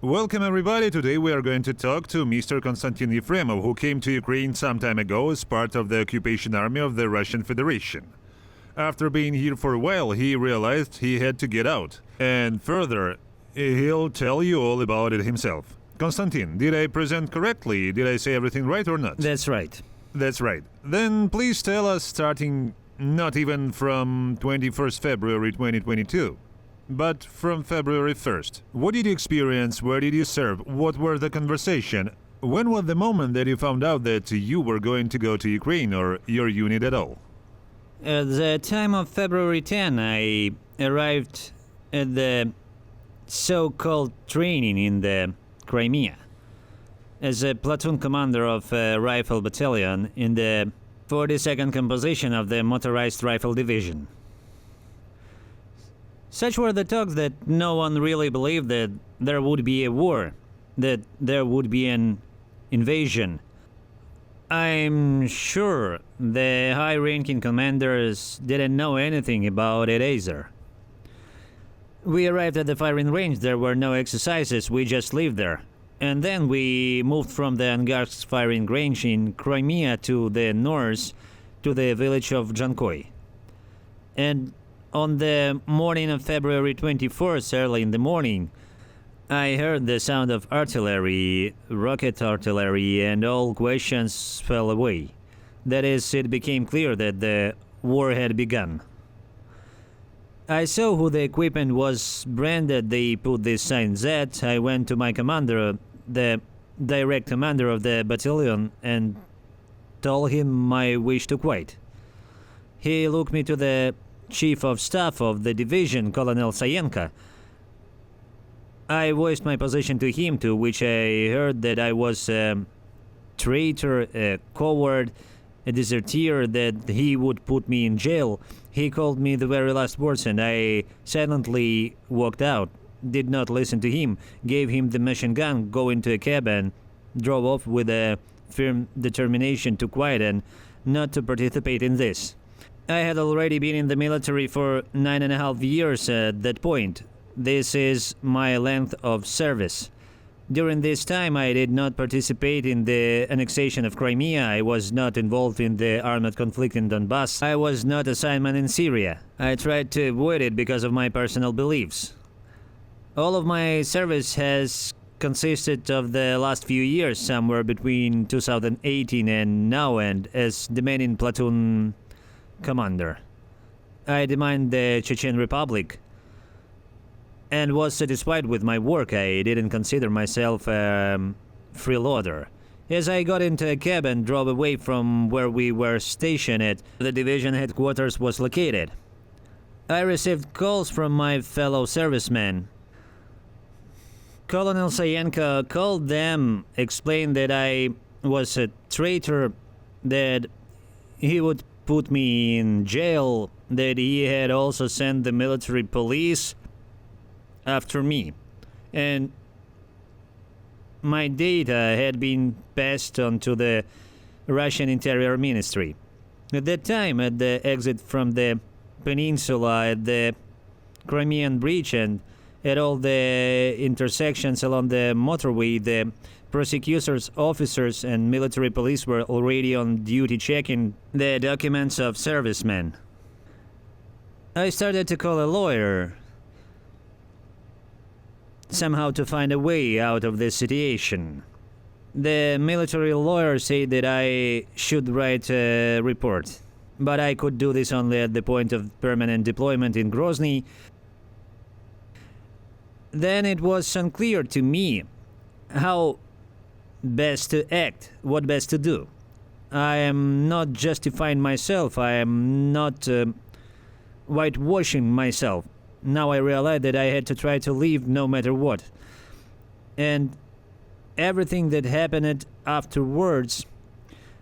Welcome everybody, today we are going to talk to Mr. Konstantin Yefremov, who came to Ukraine some time ago as part of the occupation army of the Russian Federation. After being here for a while, he realized he had to get out. And further, he'll tell you all about it himself. Konstantin, did I present correctly? Did I say everything right or not? That's right. That's right. Then please tell us, starting not even from 21st February 2022, but from February 1st. What did you experience? Where did you serve? What were the conversation? When was the moment that you found out that you were going to go to Ukraine or your unit at all? At the time of February 10, I arrived at the so-called training in the Crimea as a platoon commander of a rifle battalion in the 42nd composition of the Motorized Rifle Division. Such were the talks that no one really believed that there would be a war, that there would be an invasion. I'm sure the high-ranking commanders didn't know anything about it either. We arrived at the firing range, there were no exercises, we just lived there. And then we moved from the Angarsk firing range in Crimea to the north, to the village of Jankoy. And on the morning of February 24th, early in the morning, I heard the sound of artillery, rocket artillery, and all questions fell away. That is, it became clear that the war had begun. I saw who the equipment was branded, they put this sign Z. I went to my commander, the direct commander of the battalion, and told him my wish to quit. He looked me to the Chief of Staff of the division, Colonel Sayenko. I voiced my position to him, to which I heard that I was a traitor, a coward, a deserter, that he would put me in jail. He called me the very last words and I silently walked out, did not listen to him, gave him the machine gun, go into a cab and drove off with a firm determination to quit and not to participate in this. I had already been in the military for 9.5 years at that point. This is my length of service. During this time I did not participate in the annexation of Crimea, I was not involved in the armed conflict in Donbass, I was not assigned in Syria. I tried to avoid it because of my personal beliefs. All of my service has consisted of the last few years, somewhere between 2018 and now, and as the man in platoon commander. I demanded the Chechen Republic and was satisfied with my work. I didn't consider myself a freeloader. As I got into a cab and drove away from where we were stationed at, the division headquarters was located. I received calls from my fellow servicemen. Colonel Sayenko called them, explained that I was a traitor, that he would put me in jail, that he had also sent the military police after me, and my data had been passed on to the Russian Interior Ministry. At that time, at the exit from the peninsula, at the Crimean Bridge, and at all the intersections along the motorway, the prosecutors, officers, and military police were already on duty checking the documents of servicemen. I started to call a lawyer, somehow to find a way out of this situation. The military lawyer said that I should write a report, but I could do this only at the point of permanent deployment in Grozny. Then it was unclear to me how best to act, what best to do. I am not justifying myself, I am not whitewashing myself. Now I realize that I had to try to leave no matter what. And everything that happened afterwards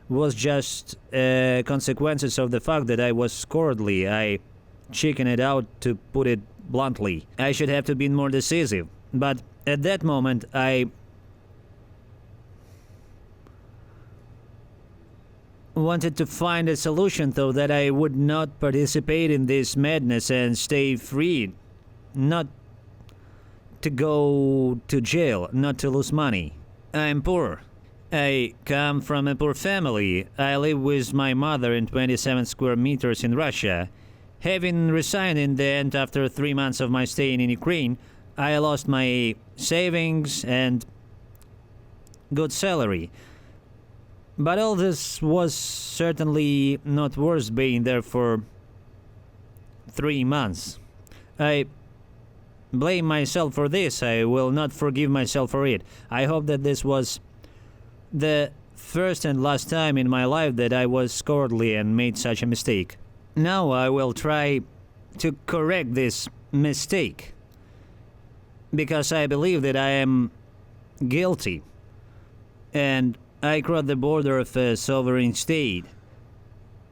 was just consequences of the fact that I was cowardly. I chickened it out, to put it bluntly. I should have to be more decisive. But at that moment I wanted to find a solution so that I would not participate in this madness and stay free, not to go to jail, not to lose money. I'm poor. I come from a poor family. I live with my mother in 27 square meters in Russia. Having resigned in the end after 3 months of my stay in Ukraine, I lost my savings and good salary. But all this was certainly not worth being there for 3 months. I blame myself for this. I will not forgive myself for it. I hope that this was the first and last time in my life that I was cowardly and made such a mistake. Now I will try to correct this mistake, because I believe that I am guilty, and I crossed the border of a sovereign state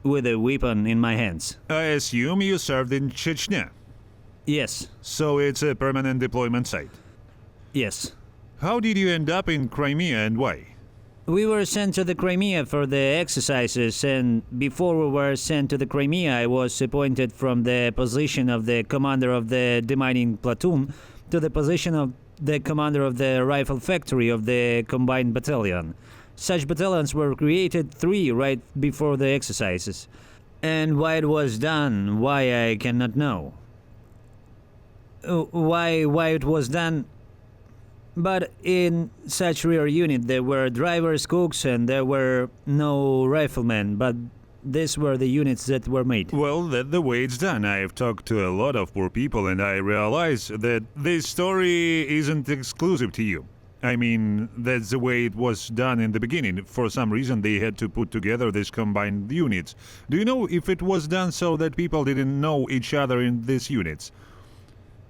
with a weapon in my hands. I assume you served in Chechnya, Yes, so it's a permanent deployment site. yes. How did you end up in Crimea and why? We were sent to the Crimea for the exercises, and before we were sent to the Crimea, I was appointed from the position of the commander of the demining platoon to the position of the commander of the rifle factory of the combined battalion. Such battalions were created 3 right before the exercises. And why it was done, why I cannot know. Why it was done. But in such rare unit there were drivers, cooks, and there were no riflemen, but these were the units that were made. Well, that's the way it's done. I've talked to a lot of poor people and I realize that this story isn't exclusive to you. I mean, that's the way it was done in the beginning. For some reason they had to put together these combined units. Do you know if it was done so that people didn't know each other in these units?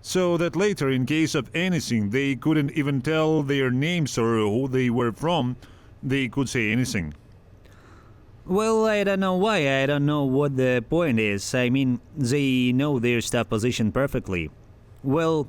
So that later, in case of anything, they couldn't even tell their names or who they were from, they could say anything. Well, I don't know why. I don't know what the point is. I mean, they know their staff position perfectly. Well,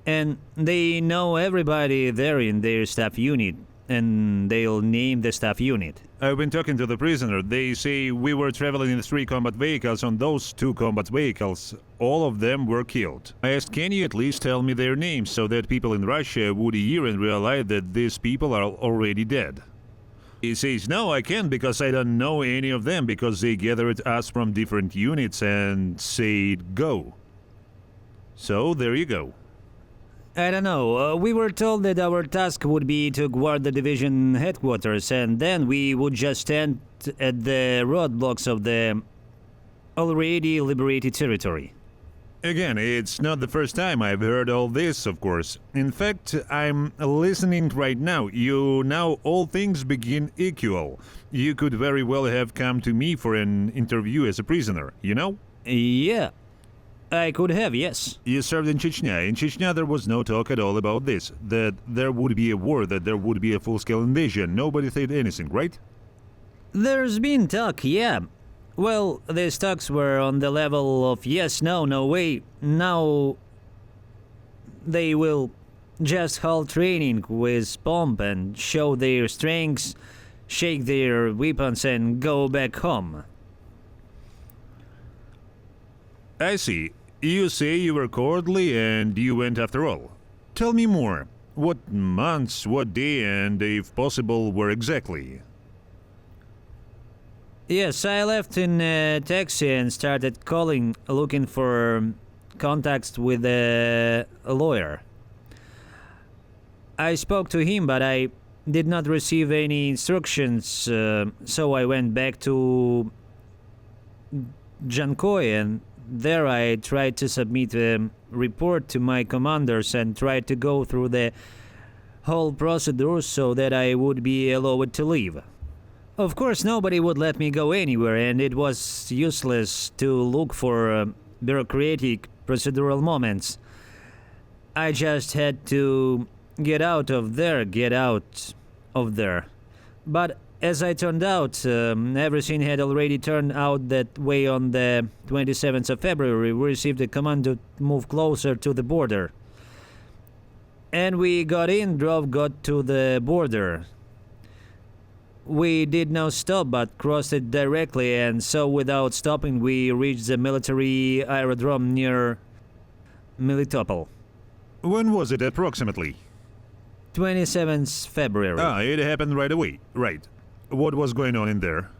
and they know everybody there in their staff unit, and they'll name the staff unit. I've been talking to the prisoner. They say we were traveling in 3 combat vehicles. On those 2 combat vehicles, all of them were killed. I asked, can you at least tell me their names so that people in Russia would hear and realize that these people are already dead? He says, no, I can't, because I don't know any of them, because they gathered us from different units and said go. So there you go. I don't know. We were told that our task would be to guard the division headquarters, and then we would just stand at the roadblocks of the already liberated territory. Again, it's not the first time I've heard all this, of course. In fact, I'm listening right now. Now all things begin equal. You could very well have come to me for an interview as a prisoner, you know? Yeah, I could have, yes. You served in Chechnya. In Chechnya there was no talk at all about this. That there would be a war, that there would be a full-scale invasion. Nobody said anything, right? There's been talk, yeah. Well, these talks were on the level of yes, no, no way. Now they will just halt training with pomp and show their strengths, shake their weapons and go back home. I see. You say you were cowardly and you went after all. Tell me more. What months, what day, and if possible, where exactly? Yes, I left in a taxi and started calling, looking for contacts with a lawyer. I spoke to him, but I did not receive any instructions, so I went back to Jankoy, and there I tried to submit a report to my commanders and tried to go through the whole procedure so that I would be allowed to leave. Of course, nobody would let me go anywhere, and it was useless to look for bureaucratic procedural moments. I just had to get out of there. But as I turned out, everything had already turned out that way. On the 27th of February, we received a command to move closer to the border. And we got to the border. We did not stop but crossed it directly, and so without stopping we reached the military aerodrome near Melitopol. When was it approximately? 27th February. Ah, it happened right away. Right. What was going on in there?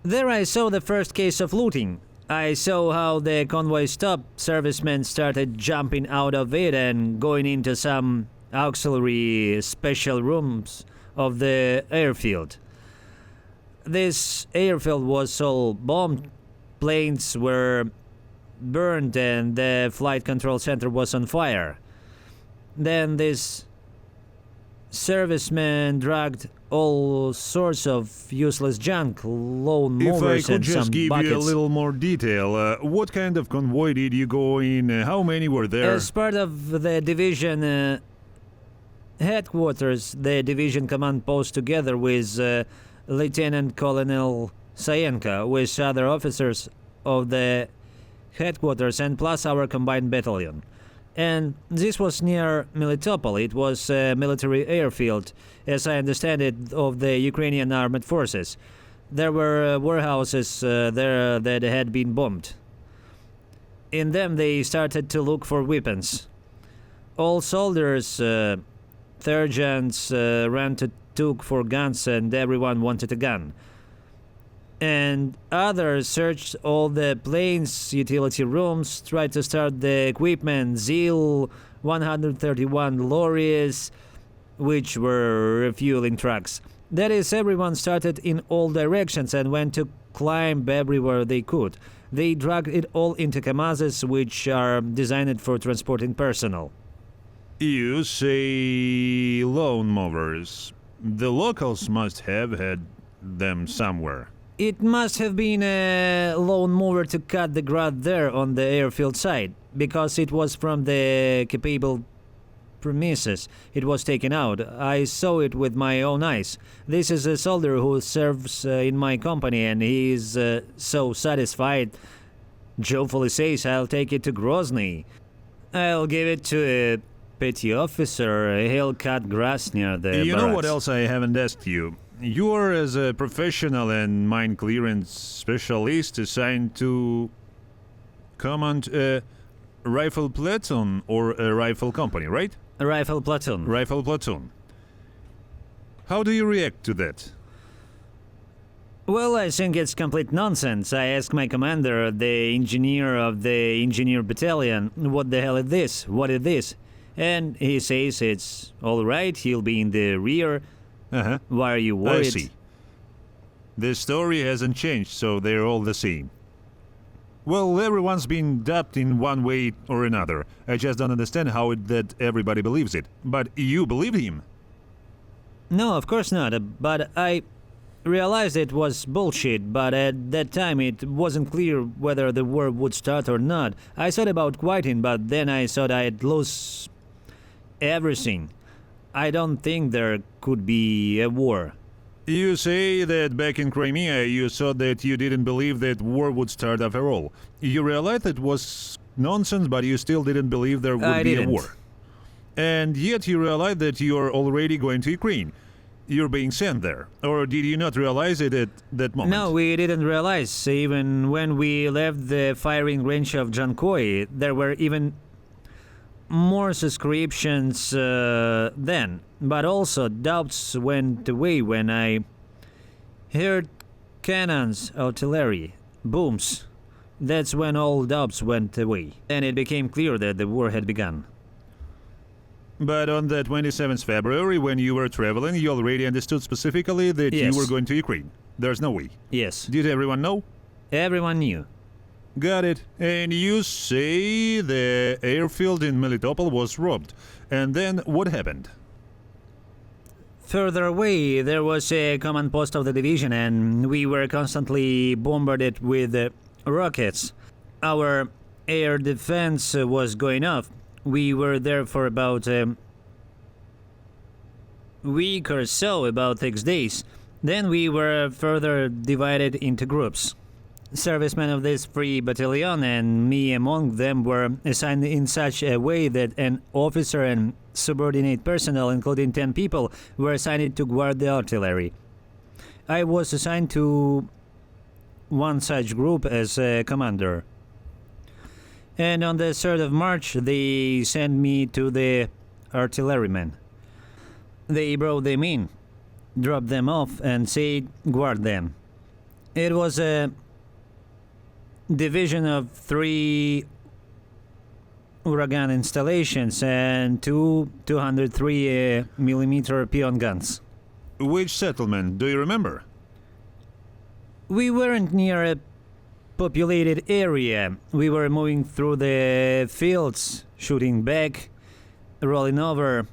There I saw the first case of looting. I saw how the convoy stopped, servicemen started jumping out of it and going into some auxiliary special rooms of the airfield. This airfield was all bombed, planes were burned and the flight control center was on fire. Then this serviceman dragged all sorts of useless junk, lawn If I mowers could and just some give buckets. you a little more detail, what kind of convoy did you go in? How many were there? As part of the division headquarters, the division command post together with Lieutenant Colonel Sayenka, with other officers of the headquarters and plus our combined battalion. And this was near Melitopol. It was a military airfield, as I understand it, of the Ukrainian armed forces. There were warehouses there that had been bombed. In them they started to look for weapons. All soldiers, sergeants ran to took for guns and everyone wanted a gun. And others searched all the planes, utility rooms, tried to start the equipment, ZIL 131 lorries, which were refueling trucks. That is, everyone started in all directions and went to climb everywhere they could. They dragged it all into Kamazes, which are designed for transporting personnel. You say lawn mowers. The locals must have had them somewhere. It must have been a lawn mower to cut the grass there on the airfield side, because it was from the capable premises. It was taken out. I saw it with my own eyes. This is a soldier who serves in my company, and he is so satisfied. Joyfully says, "I'll take it to Grozny. I'll give it to a petty officer. He'll cut grass near the You know what barracks." else I haven't asked you? You are, as a professional and mine clearance specialist, assigned to command a rifle platoon or a rifle company, right? A rifle platoon. Rifle platoon. How do you react to that? Well, I think it's complete nonsense. I asked my commander, the engineer of the engineer battalion, what the hell is this? What is this? And he says it's all right, he'll be in the rear. Uh-huh. Why are you I worried? see. The story hasn't changed, so they're all the same. Well, everyone's been dubbed in one way or another. I just don't understand how that everybody believes it. But you believe him? No, of course not. But I realized it was bullshit, but at that time it wasn't clear whether the war would start or not. I thought about quitting, but then I thought I'd lose everything. I don't think there could be a war. You say that back in Crimea you thought that you didn't believe that war would start after all. You realized it was nonsense, but you still didn't believe there would be a war. And yet you realized that you're already going to Ukraine. You're being sent there. Or did you not realize it at that moment? No, we didn't realize. Even when we left the firing range of Jankoy, there were even more subscriptions then. But also doubts went away when I heard cannons, artillery, booms. That's when all doubts went away. And it became clear that the war had begun. But on the 27th February, when you were traveling, you already understood specifically that Yes. you were going to Ukraine. There's no way. Yes, Did everyone know? everyone knew. Got it. And you say the airfield in Melitopol was robbed. And then what happened? Further away, there was a command post of the division, and we were constantly bombarded with rockets. Our air defense was going off. We were there for about a week or so, about 6 days. Then we were further divided into groups. Servicemen of this free battalion, and me among them, were assigned in such a way that an officer and subordinate personnel, including 10 people, were assigned to guard the artillery. I was assigned to one such group as a commander. And on the 3rd of March, they sent me to the artillerymen. They brought them in, dropped them off, and said, guard them. It was a division of 3 Uragan installations and 2 203 millimeter peon guns. Which settlement, do you remember? We weren't near a populated area. We were moving through the fields, shooting back, rolling over.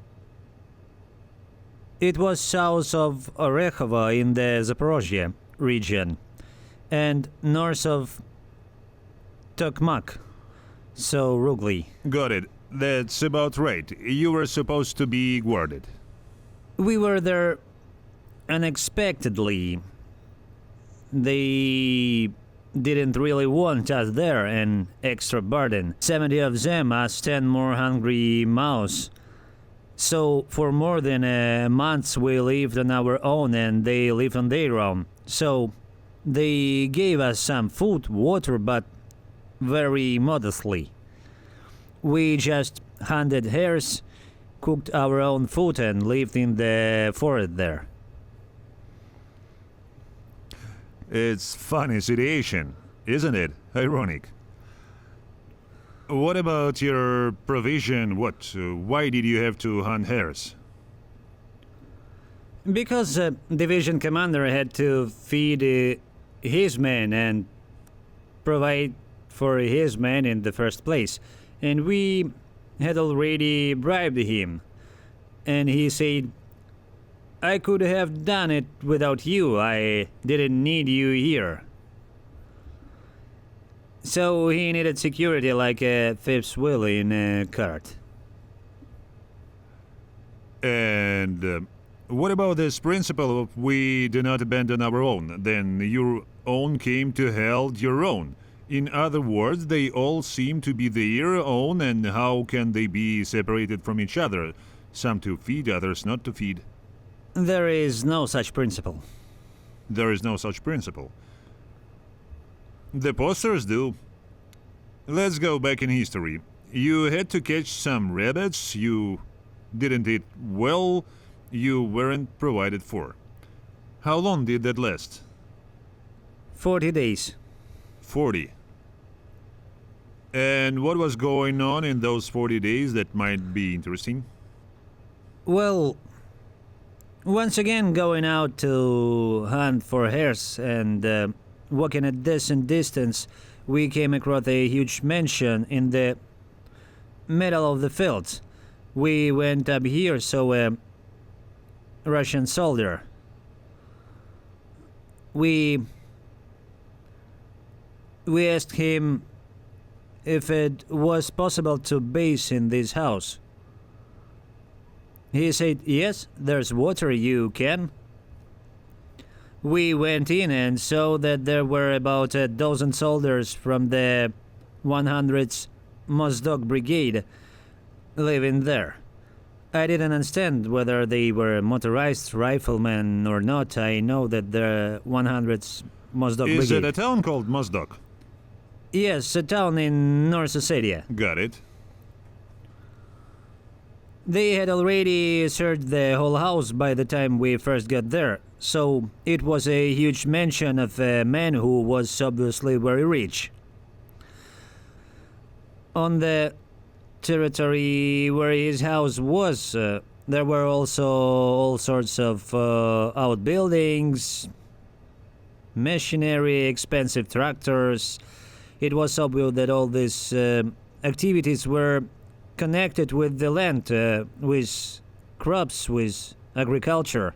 It was south of Orekhova in the Zaporozhye region and north of Tokmak, so Rugli. Got it. That's about right. You were supposed to be guarded. We were there unexpectedly. They didn't really want us there, an extra burden. 70 of them as 10 more hungry mouths. So for more than a month we lived on our own and they lived on their own. So they gave us some food, water, but very modestly. We just hunted hares, cooked our own food and lived in the forest there. It's funny situation, isn't it? Ironic. What about your provision? Why did you have to hunt hares? Because the division commander had to feed his men and provide for his men in the first place. And we had already bribed him. And he said, I could have done it without you. I didn't need you here. So he needed security like a fifth wheel in a cart. And what about this principle of we do not abandon our own? Then your own came to held your own. In other words, they all seem to be their own, and how can they be separated from each other? Some to feed, others not to feed. There is no such principle. There is no such principle. The posters do. Let's go back in history. You had to catch some rabbits, you didn't eat well, you weren't provided for. How long did that last? 40 days. 40. And what was going on in those 40 days that might be interesting? Well, once again going out to hunt for hares and walking a decent distance, we came across a huge mansion in the middle of the fields. We went up here, saw a Russian soldier. We asked him if it was possible to base in this house. He said, yes, there's water, you can. We went in and saw that there were about a dozen soldiers from the 100th Mozdok Brigade living there. I didn't understand whether they were motorized riflemen or not. I know that the 100th Mozdok Brigade... Is it a town called Mozdok? Yes, a town in North Ossetia. Got it. They had already searched the whole house by the time we first got there, so it was a huge mansion of a man who was obviously very rich. On the territory where his house was, there were also all sorts of outbuildings, machinery, expensive tractors. It was obvious that all these activities were connected with the land, with crops, with agriculture,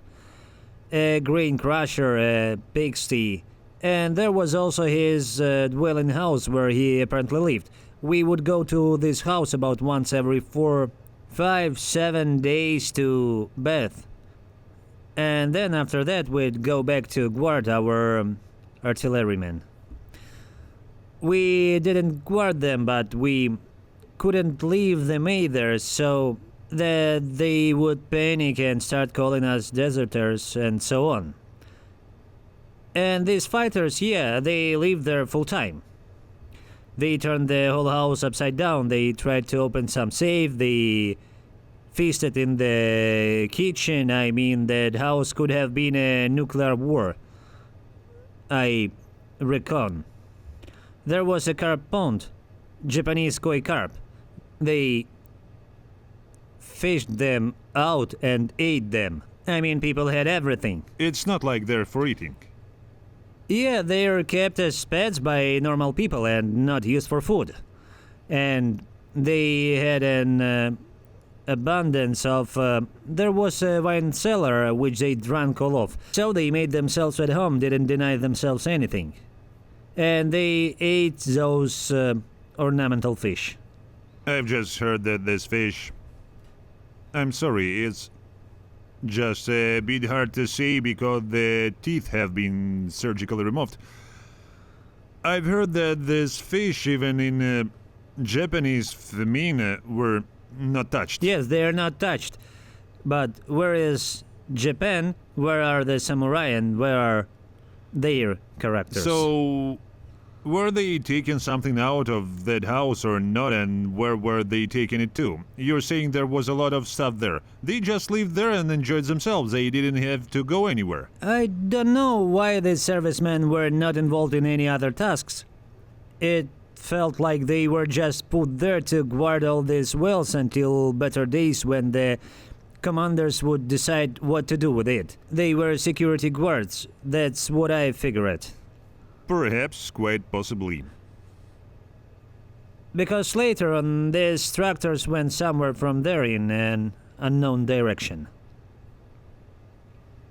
a grain crusher, a pigsty, and there was also his dwelling house where he apparently lived. We would go to this house about once every 4, 5, 7 days to bath, and then after that we'd go back to guard our artillerymen. We didn't guard them, but we couldn't leave them either, so that they would panic and start calling us deserters and so on. And these fighters, yeah, they lived there full time. They turned the whole house upside down. They tried to open some safe. They feasted in the kitchen. I mean, that house could have been a nuclear war. I reckon. There was a carp pond, Japanese koi carp. They fished them out and ate them. I mean, people had everything. It's not like they're for eating. Yeah, they're kept as pets by normal people and not used for food. And they had an abundance of... there was a wine cellar which they drank all of. So they made themselves at home, didn't deny themselves anything. And they ate those ornamental fish. I've just heard that this fish... I'm sorry, it's just a bit hard to say because the teeth have been surgically removed. I've heard that this fish, even in Japanese famine, were not touched. Yes, they are not touched. But where is Japan? Where are the samurai and where are their characters? So, were they taking something out of that house or not, and where were they taking it to? You're saying there was a lot of stuff there. They just lived there and enjoyed themselves. They didn't have to go anywhere. I don't know why the servicemen were not involved in any other tasks. It felt like they were just put there to guard all these wells until better days when the commanders would decide what to do with it. They were security guards. That's what I figured. Perhaps, quite possibly. Because later on, these tractors went somewhere from there in an unknown direction.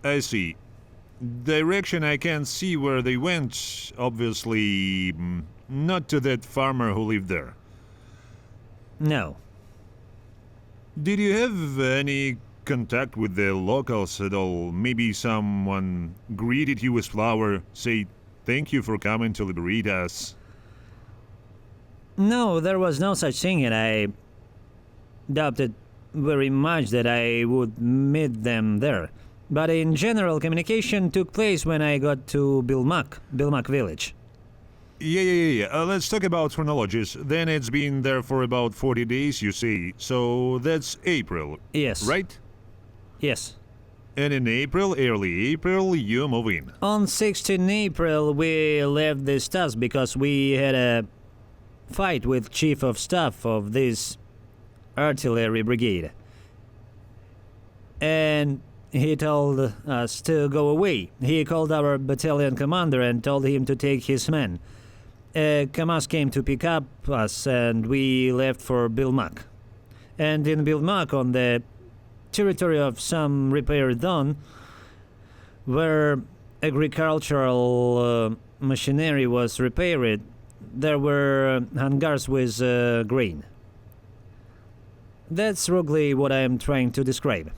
I see. Direction I can't see where they went, obviously not to that farmer who lived there. No. Did you have any contact with the locals at all? Maybe someone greeted you with flower, say thank you for coming to liberate us? No, there was no such thing, and I doubted very much that I would meet them there. But in general, communication took place when I got to Bilmak village. Yeah. Let's talk about chronologies. Then it's been there for about 40 days, you say. So that's April. Yes. Right? Yes. And in April, early April, you move in. On 16 April, we left this task because we had a fight with Chief of Staff of this artillery brigade. And he told us to go away. He called our battalion commander and told him to take his men. Kamaz came to pick up us and we left for Bilmak. And in Bilmak, on the territory of some repair done, where agricultural machinery was repaired, there were hangars with grain. That's roughly what I am trying to describe.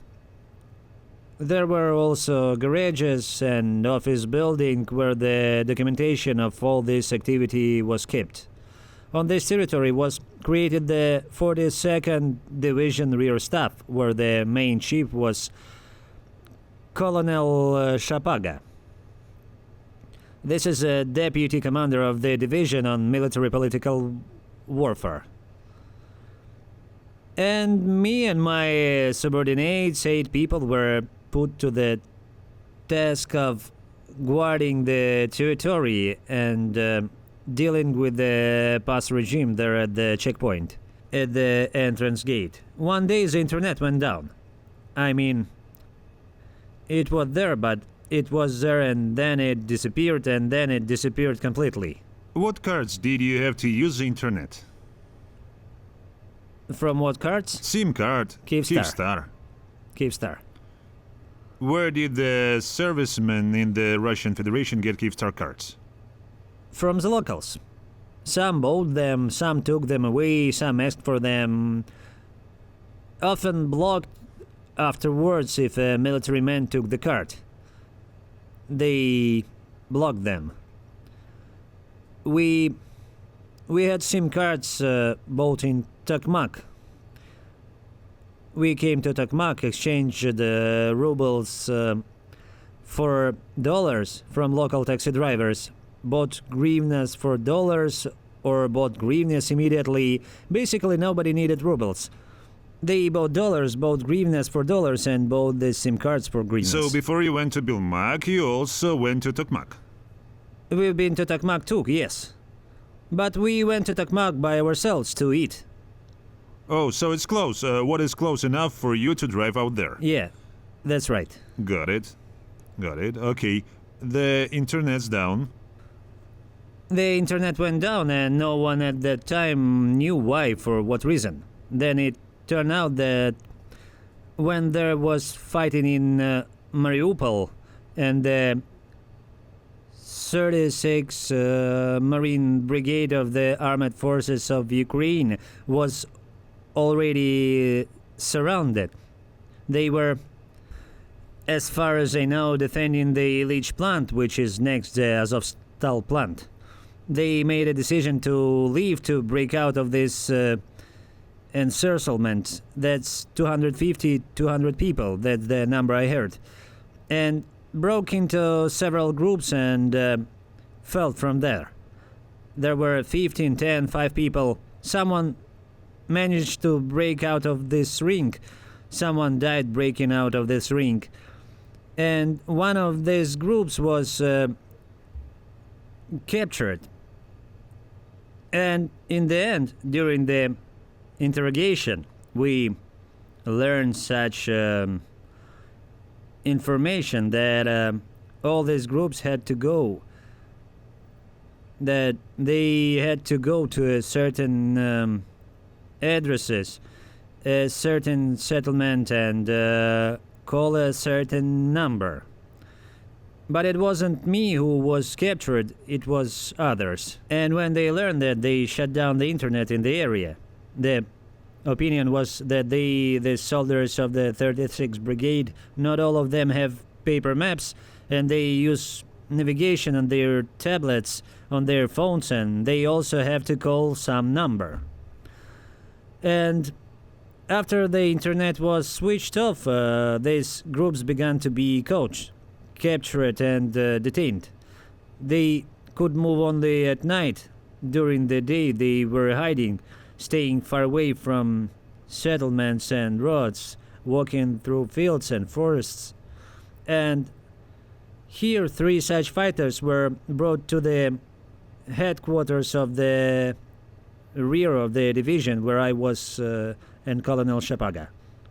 There were also garages and office building where the documentation of all this activity was kept. On this territory was created the 42nd Division Rear Staff, where the main chief was Colonel Shapaga. This is a deputy commander of the division on military political warfare. And me and my subordinates, 8 people, were put to the task of guarding the territory and dealing with the pass regime there at the checkpoint, at the entrance gate. One day the internet went down. I mean, it was there, but it was there and then it disappeared and then it disappeared completely. What cards did you have to use the internet? From what cards? SIM card. Kyivstar. Where did the servicemen in the Russian Federation get Kyivstar cards? From the locals. Some bought them, some took them away, some asked for them. Often blocked afterwards if a military man took the card. They blocked them. We had SIM cards bought in Tokmak. We came to Tokmak, exchanged the rubles for dollars from local taxi drivers, bought hryvnias for dollars or bought hryvnias immediately. Basically, nobody needed rubles. They bought dollars, bought hryvnias for dollars, and bought the SIM cards for hryvnias. So before you went to Bilmak, you also went to Tokmak. We've been to Tokmak too, yes. But we went to Tokmak by ourselves to eat. Oh, so it's close. What is close enough for you to drive out there? Yeah, that's right. Got it. Got it. Okay. The internet's down. The internet went down and no one at that time knew why, for what reason. Then it turned out that when there was fighting in Mariupol and the 36th Marine Brigade of the Armed Forces of Ukraine was already surrounded. They were, as far as I know, defending the Ilich plant, which is next to the Azovstal plant. They made a decision to leave to break out of this encirclement. That's 250, 200 people. That's the number I heard. And broke into several groups and fell from there. There were 15, 10, 5 people. Someone managed to break out of this ring. Someone died breaking out of this ring. And one of these groups was captured. And in the end, during the interrogation, we learned such information that all these groups had to go. That they had to go to a certain addresses, a certain settlement, and call a certain number. But it wasn't me who was captured, it was others. And when they learned that, they shut down the internet in the area. The opinion was that the soldiers of the 36th Brigade, not all of them have paper maps, and they use navigation on their tablets, on their phones, and they also have to call some number. And after the internet was switched off, these groups began to be coached, captured, and detained. They could move only at night. During the day, they were hiding, staying far away from settlements and roads, walking through fields and forests. And here, 3 such fighters were brought to the headquarters of the rear of the division where I was and Colonel Shapaga.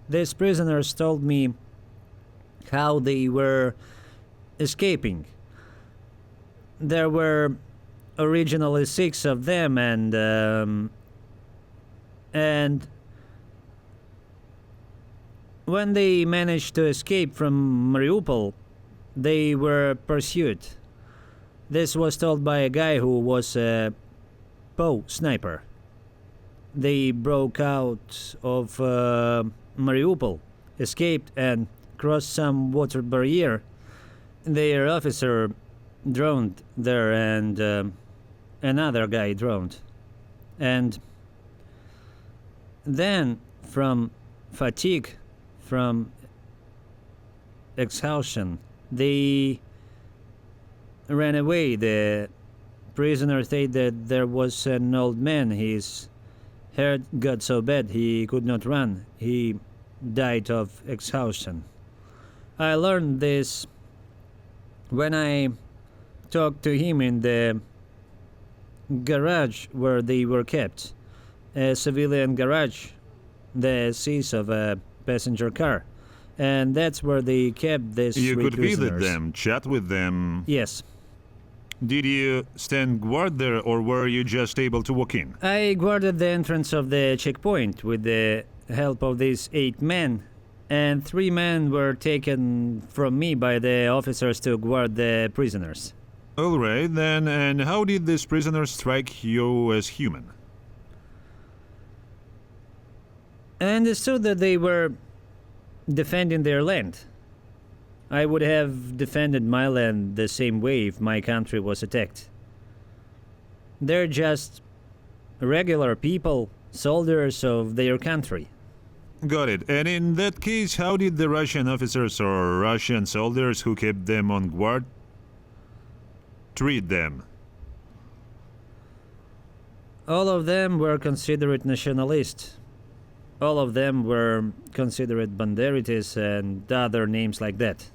These prisoners told me how they were escaping. There were originally 6 of them, and when they managed to escape from Mariupol, they were pursued. This was told by a guy who was a POW sniper. They broke out of Mariupol, escaped, and crossed some water barrier. Their officer drowned there, and another guy drowned. And then, from fatigue, from exhaustion, they ran away. The prisoner said that there was an old man. His heart got so bad he could not run. He died of exhaustion. I learned this when I talked to him in the garage where they were kept. A civilian garage, the seats of a passenger car. And that's where they kept these 3 You could prisoners. visit them, chat with them. Yes. Did you stand guard there, or were you just able to walk in? I guarded the entrance of the checkpoint with the help of these 8 men, and 3 men were taken from me by the officers to guard the prisoners. All right, then, and how did these prisoners strike you as human? I understood that they were defending their land. I would have defended my land the same way if my country was attacked. They're just regular people, soldiers of their country. Got it. And in that case, how did the Russian officers or Russian soldiers who kept them on guard treat them? All of them were considered nationalists. All of them were considered banderites and other names like that.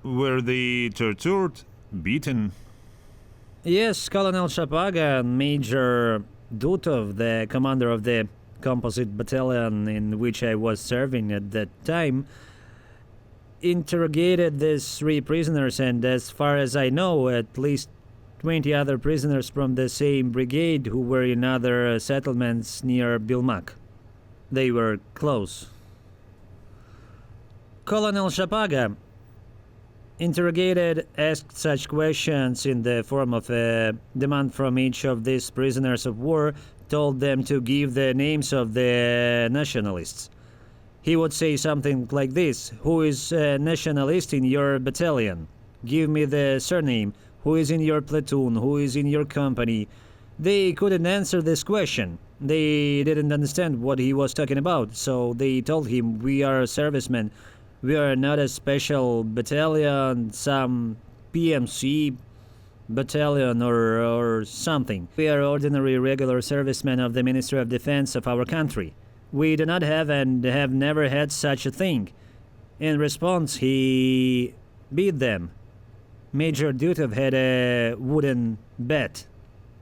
Were they tortured, beaten? Yes, Colonel Shapaga and Major Dutov, the commander of the composite battalion in which I was serving at that time, interrogated these 3 prisoners, and as far as I know, at least 20 other prisoners from the same brigade who were in other settlements near Bilmak. They were close. Colonel Shapaga interrogated, asked such questions in the form of a demand from each of these prisoners of war, told them to give the names of the nationalists. He would say something like this: "Who is a nationalist in your battalion? Give me the surname. Who is in your platoon? Who is in your company?" They couldn't answer this question. They didn't understand what he was talking about, so they told him, "We are servicemen. We are not a special battalion, some PMC battalion or something. We are ordinary regular servicemen of the Ministry of Defense of our country. We do not have and have never had such a thing." In response, he beat them. Major Dutov had a wooden bat.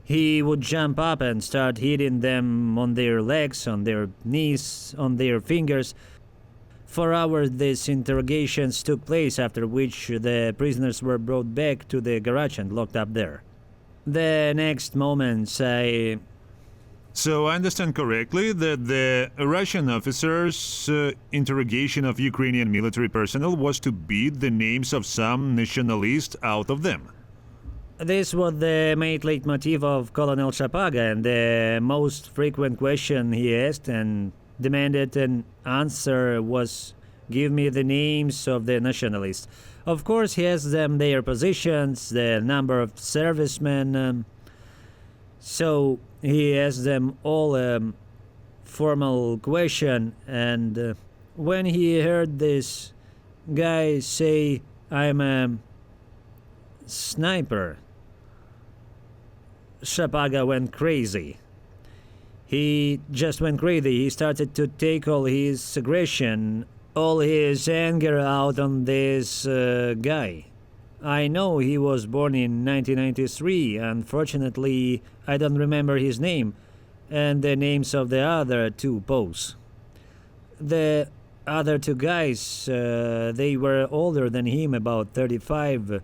He would jump up and start hitting them on their legs, on their knees, on their fingers. For hours these interrogations took place, after which the prisoners were brought back to the garage and locked up there. The next moments So I understand correctly that the Russian officers' interrogation of Ukrainian military personnel was to beat the names of some nationalists out of them. This was the main leitmotif of Colonel Shapaga, and the most frequent question he asked and demanded an answer was, "Give me the names of the nationalists." Of course, he asked them their positions, the number of servicemen. So he asked them all a formal question, and when he heard this guy say, "I'm a sniper," Shapaga went crazy. He just went crazy. He started to take all his aggression, all his anger out on this guy. I know he was born in 1993. Unfortunately, I don't remember his name, and the names of the other 2 both. The other 2 guys, they were older than him, about 35,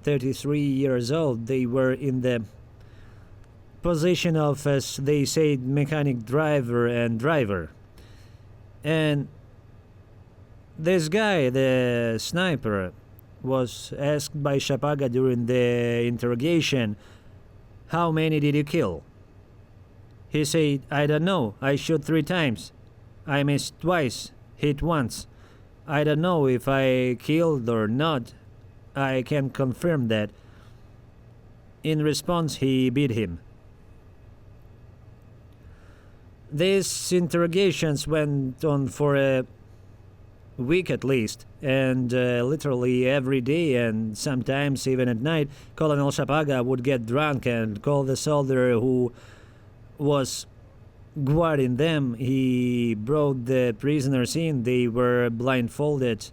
33 years old. They were in the position of, as they say, mechanic driver and driver. And this guy, the sniper, was asked by Shapaga during the interrogation, "How many did you kill?" He said, "I don't know. I shot 3 times. I missed twice, hit once. I don't know if I killed or not. I can't confirm that." In response, he beat him. These interrogations went on for a week at least, and literally every day, and sometimes even at night, Colonel Shapaga would get drunk and call the soldier who was guarding them. He brought the prisoners in. They were blindfolded.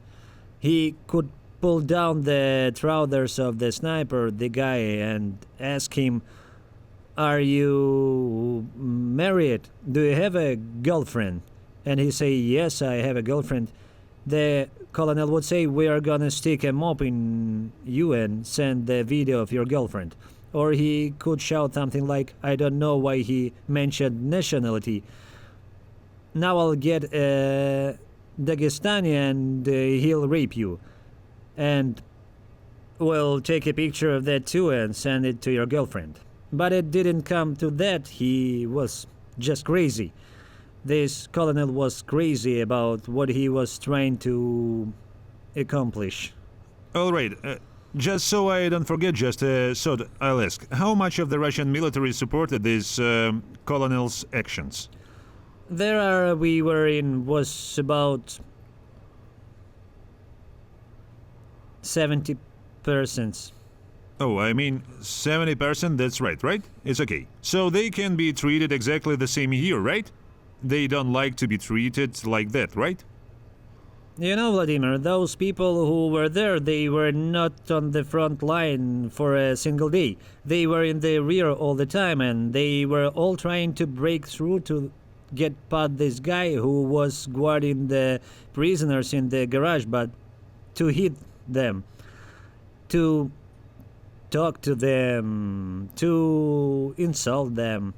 He could pull down the trousers of the sniper, the guy, and ask him, "Are you married? Do you have a girlfriend?" And he say, "Yes, I have a girlfriend." The colonel would say, "We are gonna stick a mop in you and send the video of your girlfriend." Or he could shout something like, I don't know why he mentioned nationality. "Now I'll get a Dagestani and he'll rape you. And we'll take a picture of that too and send it to your girlfriend." But it didn't come to that. He was just crazy. This colonel was crazy about what he was trying to accomplish. All right, just so I don't forget, so I'll ask, how much of the Russian military supported these colonel's actions? We were in was about 70 persons. Oh, I mean 70%, that's right? It's okay. So they can be treated exactly the same here, right? They don't like to be treated like that, right? You know, Vladimir, those people who were there, they were not on the front line for a single day. They were in the rear all the time, and they were all trying to break through to get past this guy who was guarding the prisoners in the garage, but to hit them, to talk to them, to insult them.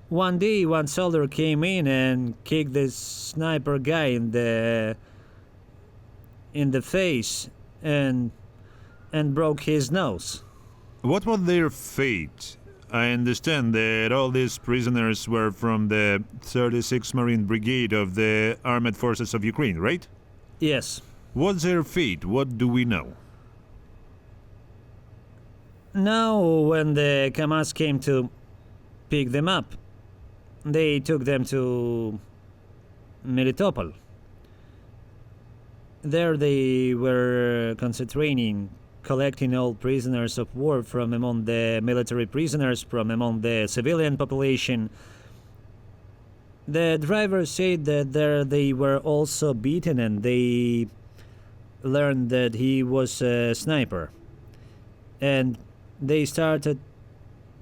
One day, one soldier came in and kicked this sniper guy in the face and broke his nose. What was their fate? I understand that all these prisoners were from the 36th Marine Brigade of the Armed Forces of Ukraine, right? Yes. What's their fate? What do we know? Now, when the Kamaz came to pick them up, they took them to Melitopol. There they were concentrating, collecting all prisoners of war from among the military prisoners, from among the civilian population. The driver said that there they were also beaten, and they learned that he was a sniper. And they started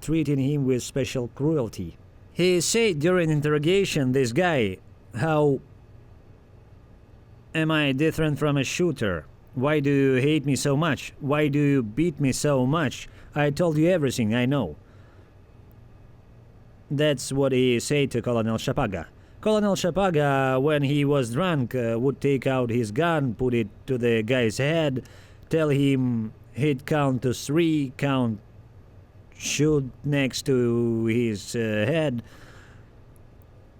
treating him with special cruelty. He said during interrogation, this guy, how am I different from a shooter? Why do you hate me so much? Why do you beat me so much? I told you everything I know. That's what he said to Colonel Shapaga. Colonel Shapaga, when he was drunk, would take out his gun, put it to the guy's head, tell him he'd count to 3, shoot next to his head,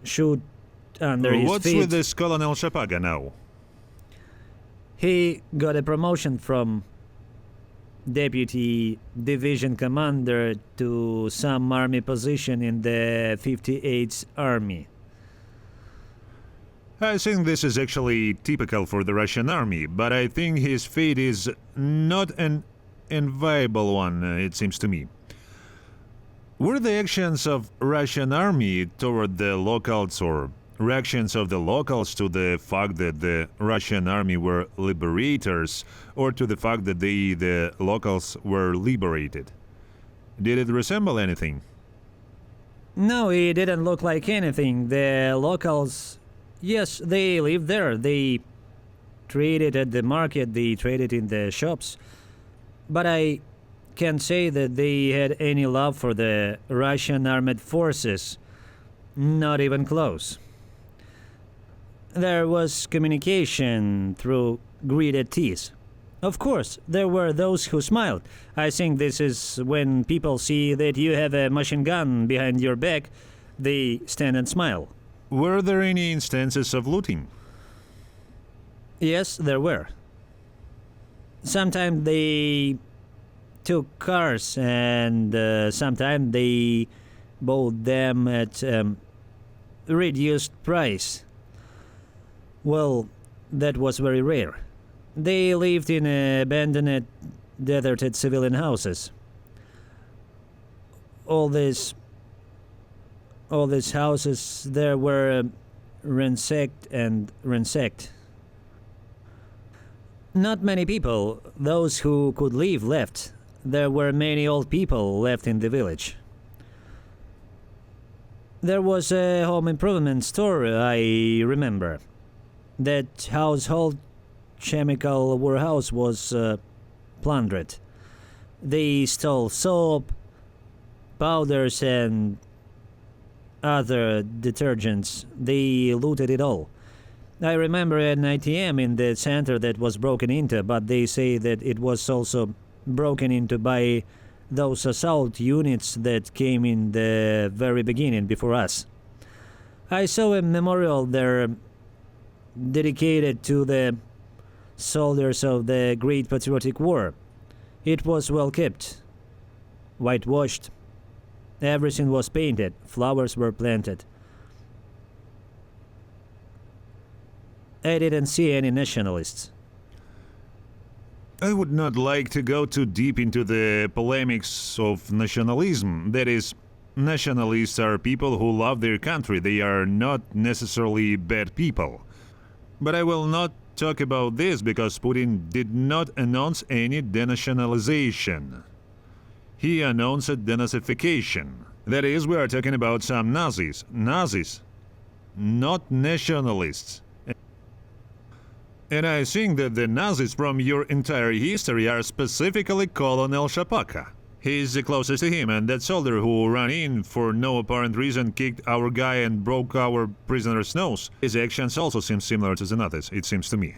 shoot under his What's feet. with this Colonel Shapaga now? He got a promotion from deputy division commander to some army position in the 58th Army. I think this is actually typical for the Russian army, but I think his fate is not an enviable one, it seems to me. Were the actions of Russian army toward the locals or reactions of the locals to the fact that the Russian army were liberators or to the fact that the locals were liberated? Did it resemble anything? No, it didn't look like anything. The locals, yes, they lived there. They traded at the market, they traded in the shops. But I can't say that they had any love for the Russian armed forces. Not even close. There was communication through gritted teeth. Of course, there were those who smiled. I think this is when people see that you have a machine gun behind your back, they stand and smile. Were there any instances of looting? Yes, there were. Sometimes they took cars, and sometimes they bought them at reduced price. Well, that was very rare. They lived in abandoned, deserted civilian houses. All these houses there were ransacked. Not many people, those who could leave, left. There were many old people left in the village. There was a home improvement store, I remember. That household chemical warehouse was plundered. They stole soap, powders, and other detergents. They looted it all. I remember an ATM in the center that was broken into, but they say that it was also broken into by those assault units that came in the very beginning before us. I saw a memorial there dedicated to the soldiers of the Great Patriotic War. It was well kept, whitewashed. Everything was painted, flowers were planted. I didn't see any nationalists. I would not like to go too deep into the polemics of nationalism. That is, nationalists are people who love their country. They are not necessarily bad people. But I will not talk about this because Putin did not announce any denationalization. He announced denazification. That is, we are talking about some Nazis. Nazis, not nationalists. And I think that the Nazis from your entire history are specifically Colonel Shapaka. He's the closest to him, and that soldier who ran in for no apparent reason, kicked our guy and broke our prisoner's nose. His actions also seem similar to the Nazis, it seems to me.